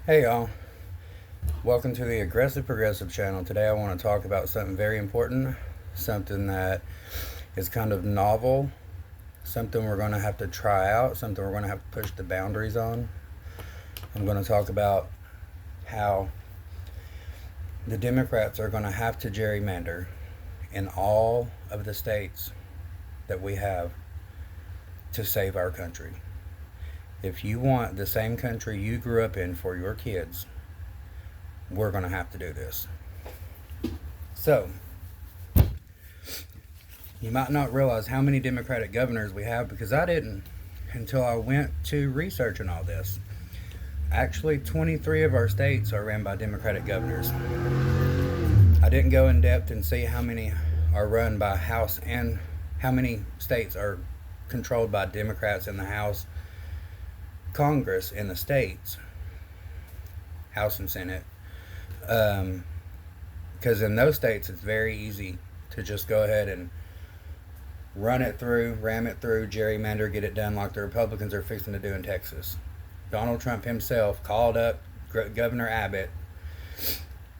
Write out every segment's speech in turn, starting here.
Hey y'all, welcome to the Aggressive Progressive channel. Today I want to talk about something very important, something that is kind of novel, something we're going to have to try out, something we're going to have to push the boundaries on. I'm going to talk about how the Democrats are going to have to gerrymander in all of the states that we have to save our country. If you want the same country you grew up in for your kids, we're going to have to do this. So, you might not realize how many Democratic governors we have, because I didn't until I went to researching all this. Actually, 23 of our states are ran by Democratic governors. I didn't go in depth and see how many are run by House and how many states are controlled by Democrats in the House, Congress in the states, House and Senate. Because in those states, it's very easy to just go ahead and run it through, ram it through, gerrymander, get it done like the Republicans are fixing to do in Texas. Donald Trump himself called up Governor Abbott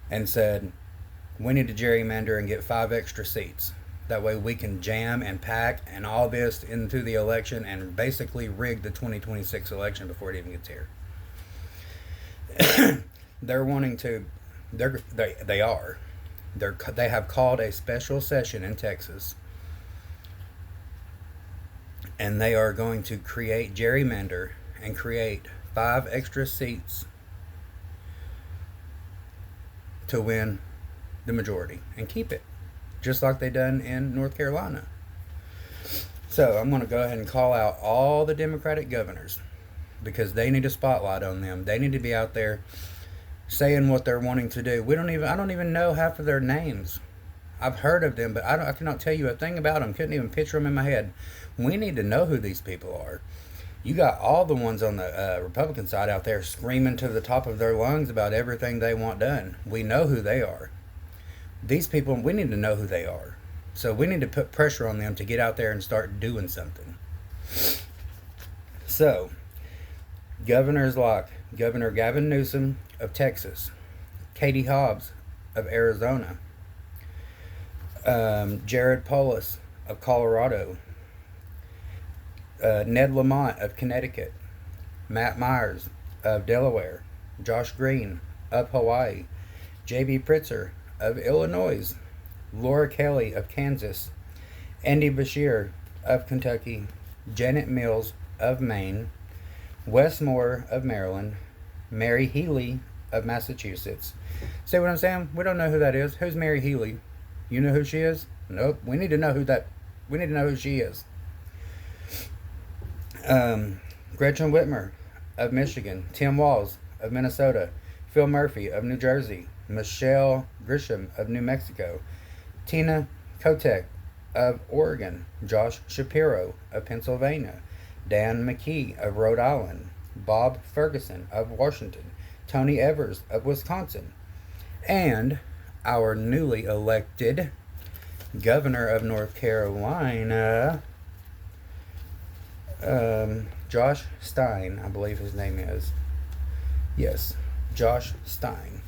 and said, we need to gerrymander and get 5 extra seats. That way we can jam and pack and all this into the election and basically rig the 2026 election before it even gets here. They're wanting to, they are. They have called a special session in Texas, and they are going to create gerrymander and create 5 extra seats to win the majority and keep it, just like they done in North Carolina. So I'm going to go ahead and call out all the Democratic governors, because they need a spotlight on them. They need to be out there saying what they're wanting to do. I don't even know half of their names. I've heard of them, but I cannot tell you a thing about them. Couldn't even picture them in my head. We need to know who these people are. You got all the ones on the Republican side out there screaming to the top of their lungs about everything they want done. We know who they are. These people, we need to know who they are. So we need to put pressure on them to get out there and start doing something. So, governors like Governor Gavin Newsom of Texas, Katie Hobbs of Arizona, Jared Polis of Colorado, Ned Lamont of Connecticut, Matt Myers of Delaware, Josh Green of Hawaii, J.B. Pritzker of Illinois, Laura Kelly of Kansas, Andy Beshear of Kentucky, Janet Mills of Maine, Wes Moore of Maryland, Mary Healy of Massachusetts. See what I'm saying? We don't know who that is. Who's Mary Healy? You know who she is? Nope. We need to know who she is. Gretchen Whitmer of Michigan, Tim Walz of Minnesota, Phil Murphy of New Jersey, Michelle Grisham of New Mexico, Tina Kotek of Oregon, Josh Shapiro of Pennsylvania, Dan McKee of Rhode Island, Bob Ferguson of Washington, Tony Evers of Wisconsin, and our newly elected governor of North Carolina, Josh Stein, I believe his name is. Yes, Josh Stein.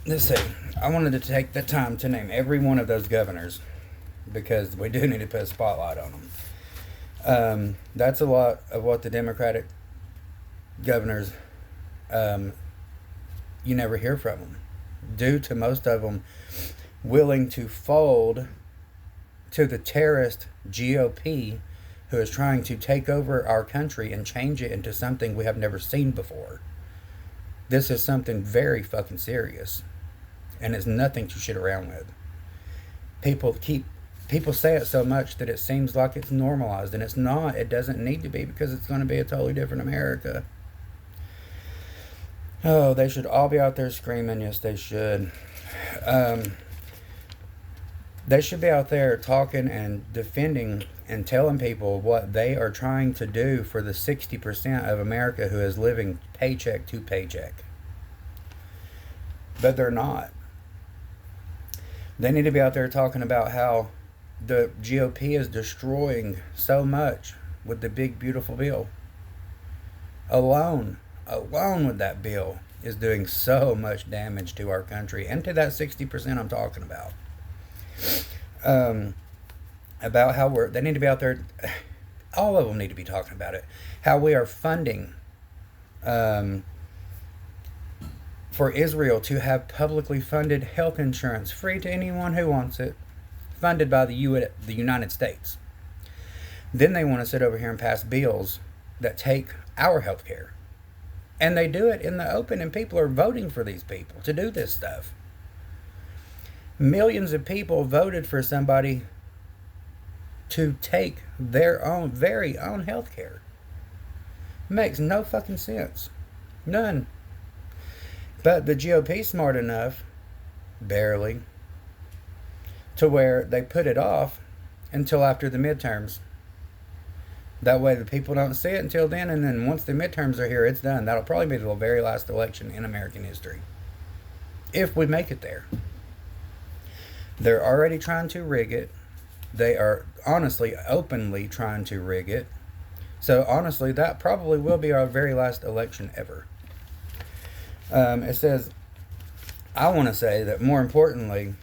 Let's see. I wanted to take the time to name every one of those governors, because we do need to put a spotlight on them. That's a lot of what the Democratic governors, you never hear from them, due to most of them willing to fold to the terrorist GOP, who is trying to take over our country and change it into something we have never seen before. This is something very fucking serious, and it's nothing to shit around with. People say it so much that it seems like it's normalized, and it's not. It doesn't need to be, because it's going to be a totally different America. Oh, they should all be out there screaming. Yes, they should. They should be out there talking and defending and telling people what they are trying to do for the 60% of America who is living paycheck to paycheck. But they're not. They need to be out there talking about how the GOP is destroying so much with the big beautiful bill. alone with that bill is doing so much damage to our country and to that 60% I'm talking about. About how they need to be out there. All of them need to be talking about it. How we are funding for Israel to have publicly funded health insurance, free to anyone who wants it, funded by the United States. Then they want to sit over here and pass bills that take our health care. And they do it in the open, and people are voting for these people to do this stuff. Millions of people voted for somebody to take their own, very own health care. Makes no fucking sense. None. But the GOP smart enough, barely, to where they put it off until after the midterms. That way the people don't see it until then, and then once the midterms are here, it's done. That'll probably be the very last election in American history. If we make it there. They're already trying to rig it. They are honestly, openly trying to rig it. So honestly, that probably will be our very last election ever. It says, I want to say that more importantly,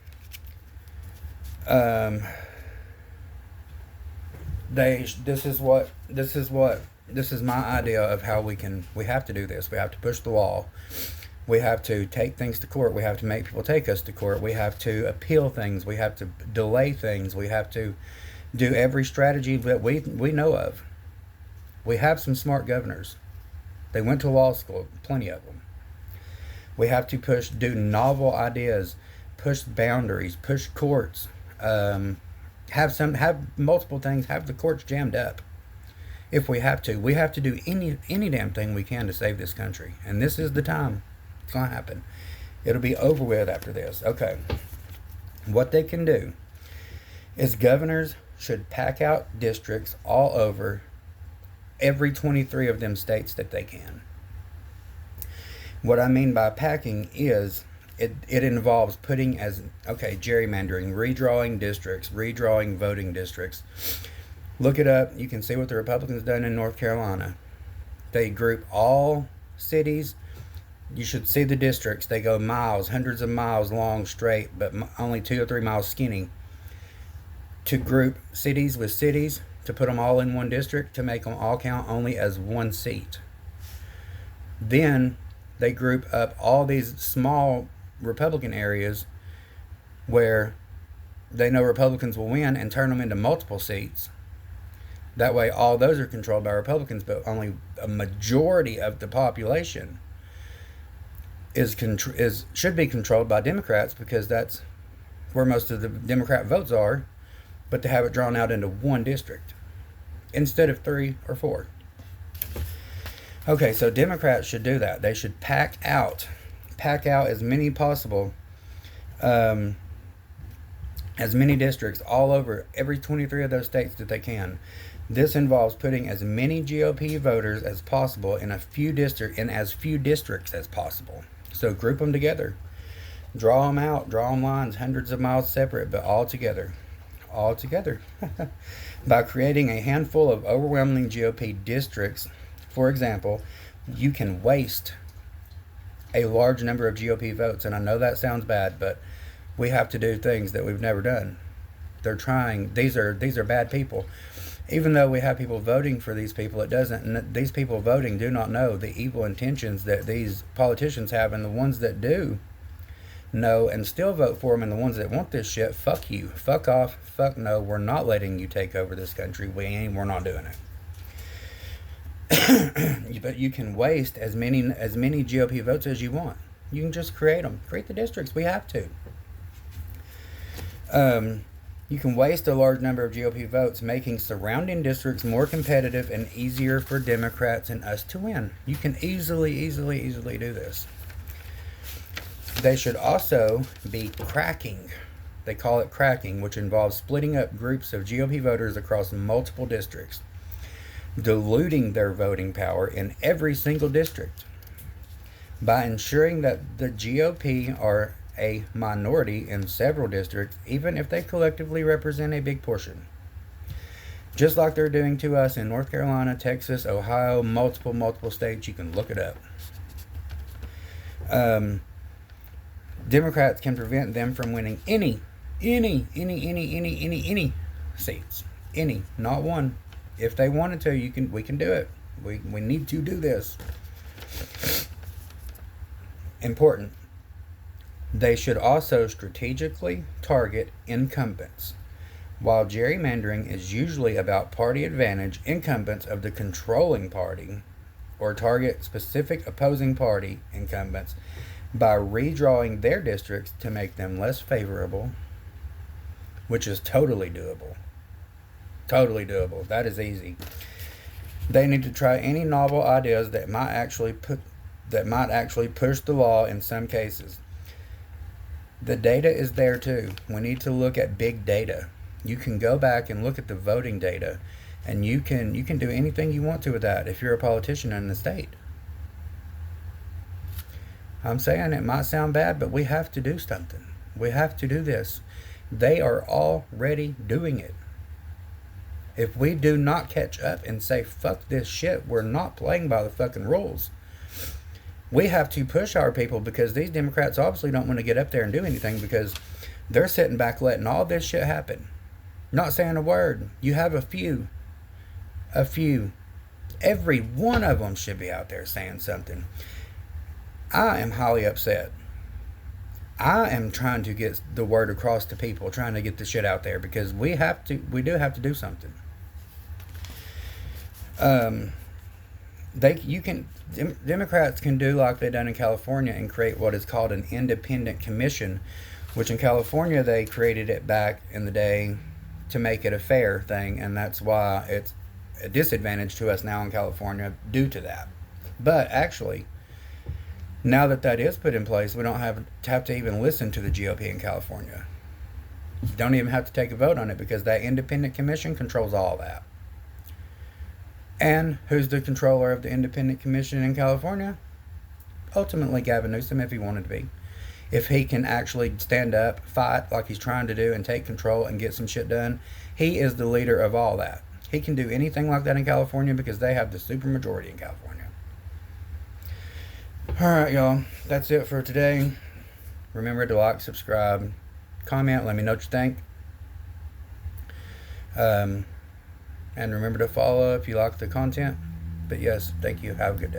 this is my idea of how we have to do this. We have to push the wall. We have to take things to court. We have to make people take us to court. We have to appeal things. We have to delay things. We have to do every strategy that we know of. We have some smart governors. They went to law school, plenty of them. We have to do novel ideas, push boundaries, push courts, have multiple things, have the courts jammed up. If we have to do any damn thing we can to save this country. And this is the time. It's going to happen. It'll be over with after this. Okay. What they can do is governors should pack out districts all over every 23 of them states that they can. What I mean by packing is it involves gerrymandering, redrawing districts, redrawing voting districts. Look it up. You can see what the Republicans done in North Carolina. They group all cities. You should see the districts. They go miles, hundreds of miles long straight, but only 2 or 3 miles skinny. To group cities with cities, to put them all in one district, to make them all count only as one seat. Then they group up all these small Republican areas where they know Republicans will win and turn them into multiple seats. That way all those are controlled by Republicans, but only a majority of the population should be controlled by Democrats, because that's where most of the Democrat votes are, but to have it drawn out into one district instead of 3 or 4. Okay, so Democrats should do that. They should pack out as many possible, as many districts all over every 23 of those states that they can. This involves putting as many GOP voters as possible in as few districts as possible. So group them together, draw them out, draw them lines, hundreds of miles separate, but all together. By creating a handful of overwhelming GOP districts, for example, you can waste a large number of GOP votes. And I know that sounds bad, but we have to do things that we've never done. They're trying. These are bad people. Even though we have people voting for these people, these people voting do not know the evil intentions that these politicians have, and the ones that do know and still vote for them, and the ones that want this shit, fuck you, fuck off, fuck no, we're not letting you take over this country. We're not doing it. But you can waste as many GOP votes as you want. You can just create them. Create the districts. We have to. You can waste a large number of GOP votes, making surrounding districts more competitive and easier for Democrats and us to win. You can easily do this. They should also be cracking. They call it cracking, which involves splitting up groups of GOP voters across multiple districts, diluting their voting power in every single district by ensuring that the GOP are a minority in several districts, even if they collectively represent a big portion. Just like they're doing to us in North Carolina, Texas, Ohio, multiple states. You can look it up. Democrats can prevent them from winning any seats. Any, not one. If they wanted to, we can do it. We need to do this. Important. They should also strategically target incumbents. While gerrymandering is usually about party advantage, incumbents of the controlling party or target specific opposing party incumbents by redrawing their districts to make them less favorable, which is totally doable. Totally doable. That is easy. They need to try any novel ideas that might actually push the law in some cases. The data is there too. We need to look at big data. You can go back and look at the voting data, and you can do anything you want to with that if you're a politician in the state. I'm saying it might sound bad, but we have to do something. We have to do this. They are already doing it. If we do not catch up and say, fuck this shit, we're not playing by the fucking rules. We have to push our people, because these Democrats obviously don't want to get up there and do anything, because they're sitting back letting all this shit happen. Not saying a word. You have a few. Every one of them should be out there saying something. I am highly upset. I am trying to get the word across to people, trying to get the shit out there, because we do have to do something. Democrats can do like they done in California and create what is called an independent commission, which in California they created it back in the day to make it a fair thing, and that's why it's a disadvantage to us now in California due to that. But actually, now that is put in place, we don't have to even listen to the GOP in California. Don't even have to take a vote on it, because that independent commission controls all that. And who's the controller of the independent commission in California? Ultimately, Gavin Newsom, if he wanted to be. If he can actually stand up, fight like he's trying to do, and take control and get some shit done, he is the leader of all that. He can do anything like that in California, because they have the supermajority in California. Alright, y'all. That's it for today. Remember to like, subscribe, comment, let me know what you think. And remember to follow if you like the content. But yes, thank you. Have a good day.